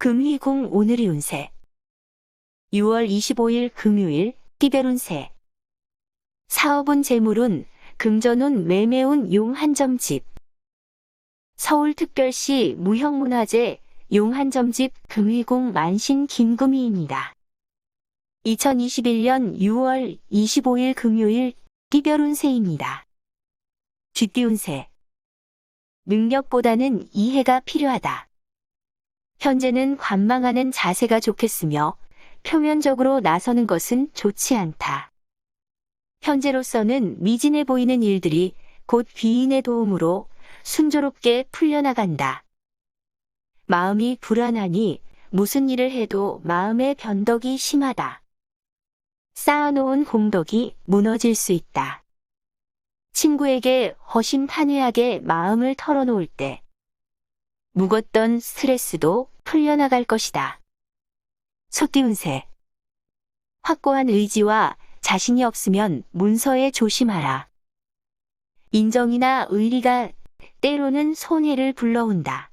금희궁 오늘의 운세 6월 25일 금요일 띠별운세 사업운 재물운 금전운 매매운 용 한점집 서울특별시 무형문화재 용 한점집 금희궁 만신 김금희입니다. 2021년 6월 25일 금요일 띠별운세입니다. 쥐띠운세 능력보다는 이해가 필요하다. 현재는 관망하는 자세가 좋겠으며 표면적으로 나서는 것은 좋지 않다. 현재로서는 미진해 보이는 일들이 곧 귀인의 도움으로 순조롭게 풀려나간다. 마음이 불안하니 무슨 일을 해도 마음의 변덕이 심하다. 쌓아놓은 공덕이 무너질 수 있다. 친구에게 허심탄회하게 마음을 털어놓을 때 묵었던 스트레스도 풀려나갈 것이다. 소띠운세 확고한 의지와 자신이 없으면 문서에 조심하라. 인정이나 의리가 때로는 손해를 불러온다.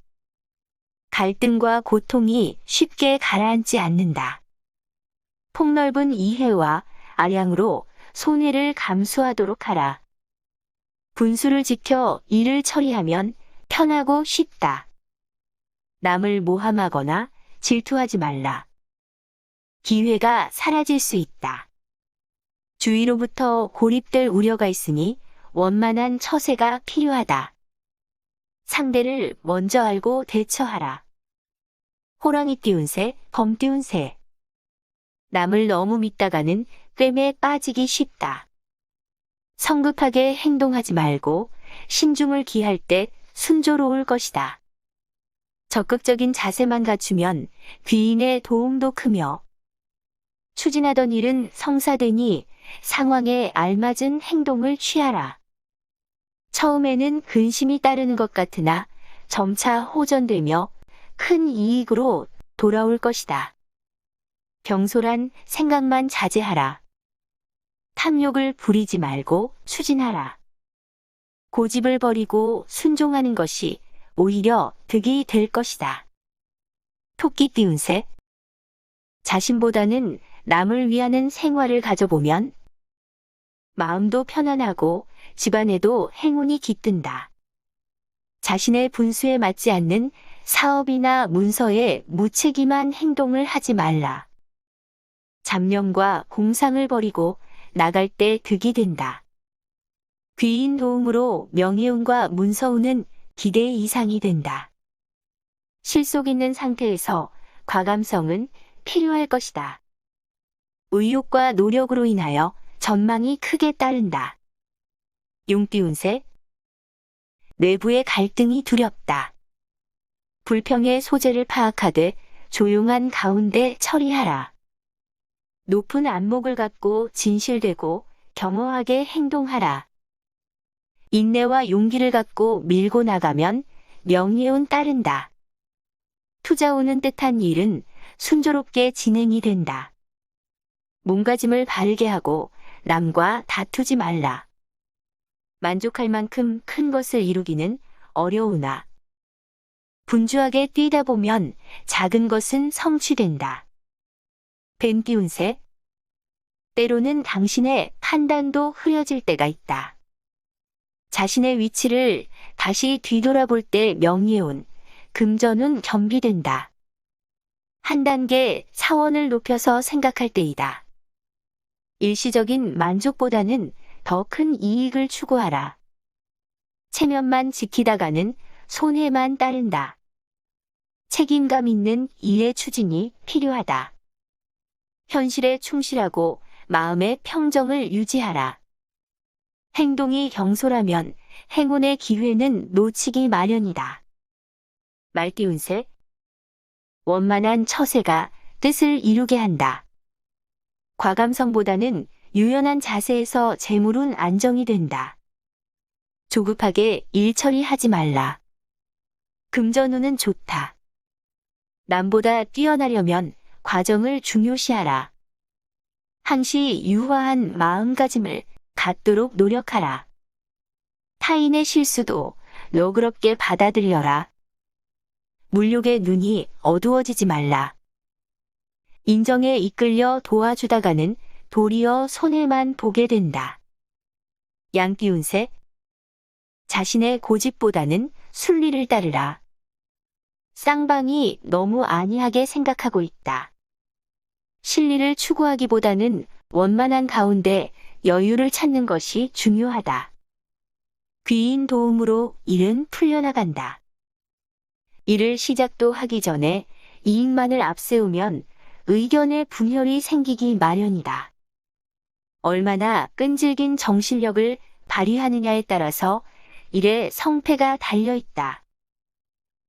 갈등과 고통이 쉽게 가라앉지 않는다. 폭넓은 이해와 아량으로 손해를 감수하도록 하라. 분수를 지켜 일을 처리하면 편하고 쉽다. 남을 모함하거나 질투하지 말라. 기회가 사라질 수 있다. 주위로부터 고립될 우려가 있으니 원만한 처세가 필요하다. 상대를 먼저 알고 대처하라. 호랑이 띠운세, 범띠운세 남을 너무 믿다가는 꿰매 빠지기 쉽다. 성급하게 행동하지 말고 신중을 기할 때 순조로울 것이다. 적극적인 자세만 갖추면 귀인의 도움도 크며 추진하던 일은 성사되니 상황에 알맞은 행동을 취하라. 처음에는 근심이 따르는 것 같으나 점차 호전되며 큰 이익으로 돌아올 것이다. 경솔한 생각만 자제하라. 탐욕을 부리지 말고 추진하라. 고집을 버리고 순종하는 것이 오히려 득이 될 것이다. 토끼 띠운세 자신보다는 남을 위하는 생활을 가져보면 마음도 편안하고 집안에도 행운이 깃든다. 자신의 분수에 맞지 않는 사업이나 문서에 무책임한 행동을 하지 말라. 잡념과 공상을 버리고 나갈 때 득이 된다. 귀인 도움으로 명예운과 문서운은 기대 이상이 된다. 실속 있는 상태에서 과감성은 필요할 것이다. 의욕과 노력으로 인하여 전망이 크게 따른다. 용띠운세 내부의 갈등이 두렵다. 불평의 소재를 파악하되 조용한 가운데 처리하라. 높은 안목을 갖고 진실되고 겸허하게 행동하라. 인내와 용기를 갖고 밀고 나가면 명예운 따른다. 투자운은 뜻한 일은 순조롭게 진행이 된다. 몸가짐을 바르게 하고 남과 다투지 말라. 만족할 만큼 큰 것을 이루기는 어려우나 분주하게 뛰다 보면 작은 것은 성취된다. 뱀띠운세 때로는 당신의 판단도 흐려질 때가 있다. 자신의 위치를 다시 뒤돌아볼 때 명예운, 금전운 겸비된다. 한 단계 차원을 높여서 생각할 때이다. 일시적인 만족보다는 더 큰 이익을 추구하라. 체면만 지키다가는 손해만 따른다. 책임감 있는 일의 추진이 필요하다. 현실에 충실하고 마음의 평정을 유지하라. 행동이 경솔하면 행운의 기회는 놓치기 마련이다. 말띠운세 원만한 처세가 뜻을 이루게 한다. 과감성보다는 유연한 자세에서 재물운 안정이 된다. 조급하게 일 처리하지 말라. 금전운은 좋다. 남보다 뛰어나려면 과정을 중요시하라. 항시 유화한 마음가짐을 갖도록 노력하라. 타인의 실수도 너그럽게 받아들여라. 물욕의 눈이 어두워지지 말라. 인정에 이끌려 도와주다가는 도리어 손해만 보게 된다. 양띠운세. 자신의 고집보다는 순리를 따르라. 쌍방이 너무 안이하게 생각하고 있다. 실리를 추구하기보다는 원만한 가운데 여유를 찾는 것이 중요하다. 귀인 도움으로 일은 풀려나간다. 일을 시작도 하기 전에 이익만을 앞세우면 의견의 분열이 생기기 마련이다. 얼마나 끈질긴 정신력을 발휘하느냐에 따라서 일의 성패가 달려있다.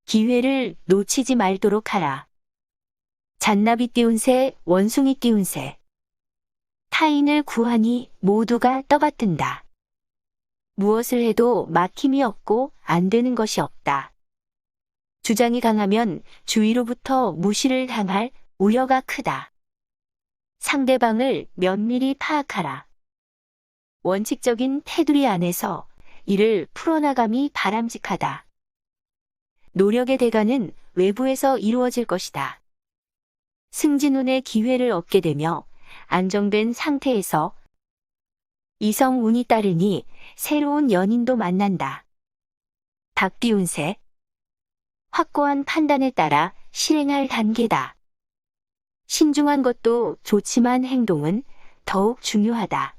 기회를 놓치지 말도록 하라. 잔나비 띠운세, 원숭이 띠운세. 타인을 구하니 모두가 떠받든다. 무엇을 해도 막힘이 없고 안 되는 것이 없다. 주장이 강하면 주위로부터 무시를 당할 우려가 크다. 상대방을 면밀히 파악하라. 원칙적인 테두리 안에서 이를 풀어나감이 바람직하다. 노력의 대가는 외부에서 이루어질 것이다. 승진운의 기회를 얻게 되며 안정된 상태에서 이성운이 따르니 새로운 연인도 만난다. 닭띠운세. 확고한 판단에 따라 실행할 단계다. 신중한 것도 좋지만 행동은 더욱 중요하다.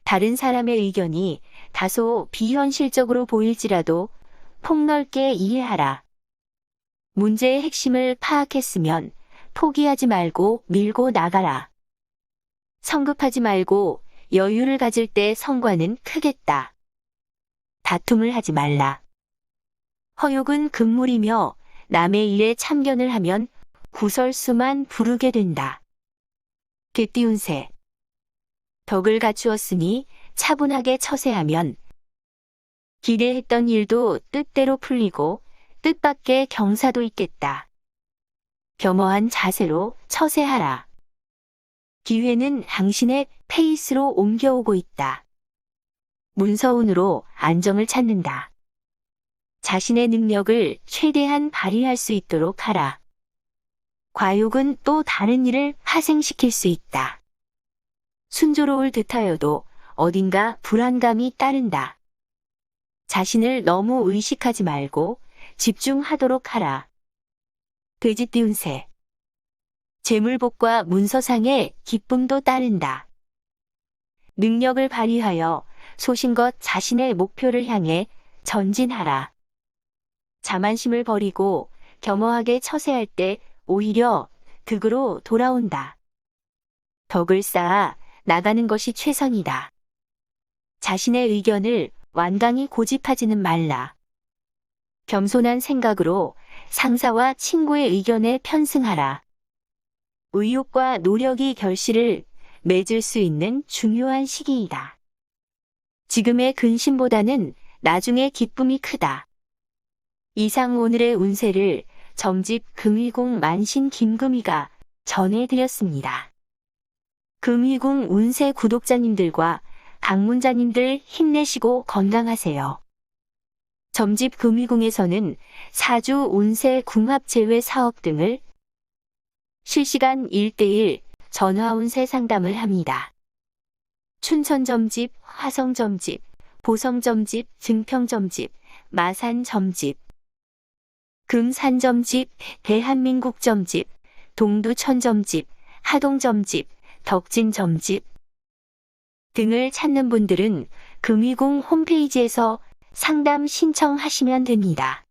다른 사람의 의견이 다소 비현실적으로 보일지라도 폭넓게 이해하라. 문제의 핵심을 파악했으면 포기하지 말고 밀고 나가라. 성급하지 말고 여유를 가질 때 성과는 크겠다. 다툼을 하지 말라. 허욕은 금물이며 남의 일에 참견을 하면 구설수만 부르게 된다. 개띠운세. 덕을 갖추었으니 차분하게 처세하면 기대했던 일도 뜻대로 풀리고 뜻밖의 경사도 있겠다. 겸허한 자세로 처세하라. 기회는 당신의 페이스로 옮겨오고 있다. 문서운으로 안정을 찾는다. 자신의 능력을 최대한 발휘할 수 있도록 하라. 과욕은 또 다른 일을 파생시킬 수 있다. 순조로울 듯하여도 어딘가 불안감이 따른다. 자신을 너무 의식하지 말고 집중하도록 하라. 돼지띠운세. 재물복과 문서상의 기쁨도 따른다. 능력을 발휘하여 소신껏 자신의 목표를 향해 전진하라. 자만심을 버리고 겸허하게 처세할 때 오히려 득으로 돌아온다. 덕을 쌓아 나가는 것이 최선이다. 자신의 의견을 완강히 고집하지는 말라. 겸손한 생각으로 상사와 친구의 의견에 편승하라. 의욕과 노력이 결실을 맺을 수 있는 중요한 시기이다. 지금의 근심보다는 나중의 기쁨이 크다. 이상 오늘의 운세를 점집 금희궁 만신 김금희가 전해드렸습니다. 금희궁 운세 구독자님들과 방문자님들 힘내시고 건강하세요. 점집 금희궁에서는 사주 운세 궁합 제외 사업 등을 실시간 1:1 전화 운세 상담을 합니다. 춘천 점집, 화성 점집, 보성 점집, 증평 점집, 마산 점집, 금산 점집, 대한민국 점집, 동두천 점집, 하동 점집, 덕진 점집 등을 찾는 분들은 금희궁 홈페이지에서 상담 신청하시면 됩니다.